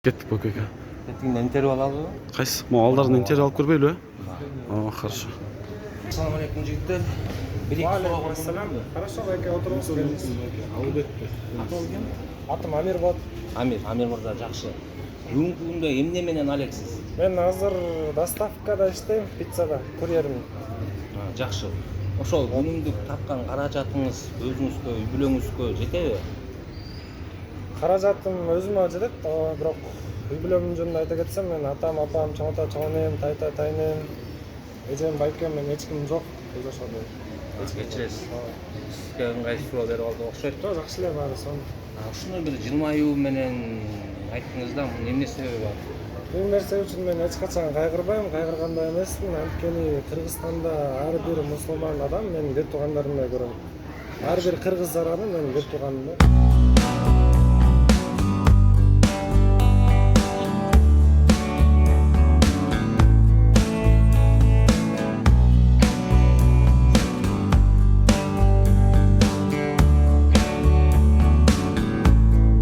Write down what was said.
Кеттік көке. Ертеңнен интервью алалы. Қайсы? Малдардың интервью алып көрбейлі? Хорошо. Ассаламу алейкум жігіттер. Алейкум. Хорошо, байке отырыңыз. Атым Амир болады. Амир мырза жақсы. Бүгінгі күнде эмне менен алексиз? Мен азыр доставкада иштейм, пиццада, курьермин. Жақсы. Ошол күнүмдүк тапкан каражатыңыз өзүңүзгө, үй бүлөңүзгө жетеби? Каражатым өзүмө жетет, бирок үй бүлөмдүн жөнүндө айта кетсем, мен атам, апам, чоң ата, чоң энем, тайта, тайнем, эжем, байкем, мен эч ким жок. Өз ошондой. Кечиресиз. Сизге ыңгайсыз суроо берип алдык окшойт. Жок, жакшы эле баары сонун. Ушуну бир жылмаюу менен айттыңыз да, мунун эмне себеби бар? Бул нерсе үчүн мен эч качан кайгырбайм, кайгыргандай эмесмин. Анткени Кыргызстанда ар бир мусулман адам менин бир туугандарымдай көрөм. Ар бир кыргыз жараны менин бир тууганым да.